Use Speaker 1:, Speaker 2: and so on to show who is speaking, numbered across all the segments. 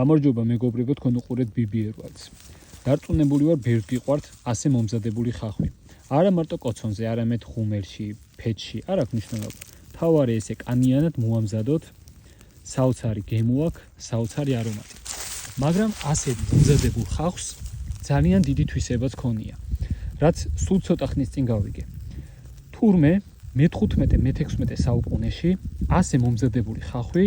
Speaker 1: გამარჯობა მეგობრებო, თქვენ უყურებთ BBR-ს. დარწმუნებული ვარ, ბევრ გიყვართ ასე მომზადებული ხახვი. არა მარტო კოცონზე, არამედ ღუმელში, ფეთში, არ აქვს მნიშვნელობა. თავარი ესე კანიანად მოამზადოთ, საოცარი გემო აქვს, საოცარი არომატი. მაგრამ ასე მომზადებულ ხახვს ძალიან დიდი თვისებაც ქონია, რაც სულ ცოტა ხნის წინ გავიგე. თურმე მე-15-მე-16 საუკუნეში ასე მომზადებული ხახვი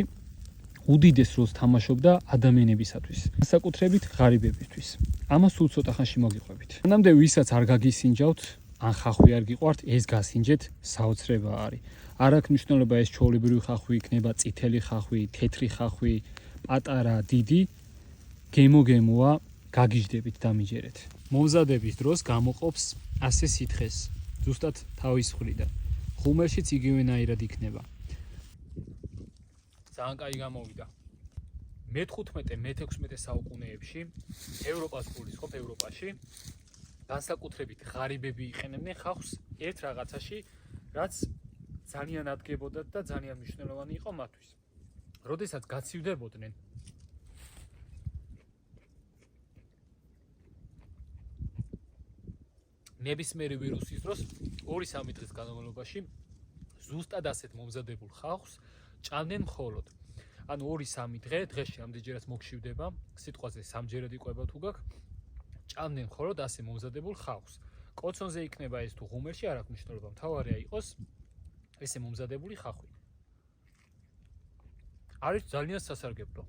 Speaker 1: უდიდეს როლს თამაშობდა ადამიანებისათვის, განსაკუთრებით ღარიბებისთვის. ამას სულ ცოტა ხანში მოგიყვებით. მანამდე ვისაც არ გაგისინჯავთ, ან ხახვი არ გიყვართ, ეს გასინჯეთ, საოცრება არის. არ აქვს მნიშვნელობა ეს ჩვეულებრივი ხახვი იქნება, წითელი ხახვი, თეთრი ხახვი, პატარა, დიდი, გემო-გემოა, გაგიჟდებით, დამიჯერეთ. მომზადების დროს გამოყოფს ასე სითხეს, ზუსტად თავის მხრიდან. ღუმელშიც იგივენაირად იქნება. ძალიან კაი გამოვიდა. მე-15-მე-16 საუკუნეებში ევროპას გულისხმობ, ევროპაში განსაკუთრებით ღარიბები იყენებდნენ ხახვს ერთ რაღაცაში, რაც ძალიან ადგებოდათ და ძალიან მნიშვნელოვანი იყო მათთვის. როდესაც გაცივდებოდნენ, ნებისმიერი ვირუსის დროს 2-3 დღის განმავლობაში ზუსტად ასეთ მომზადებულ ხახვს ჭამდნენ მხოლოდ. ანუ 2-3 დღე, დღეში ამდენჯერაც მოგშივდება, სიტყვაზე სამჯერად იყვება თუ გაქვს, ჭამდნენ მხოლოდ ასე მომზადებულ ხახვს. კოცონზე იქნება ეს თუ ღუმელში, არ აქვს მნიშვნელობა, მთავარია იყოს ესე მომზადებული ხახვი. არის ძალიან სასარგებლო.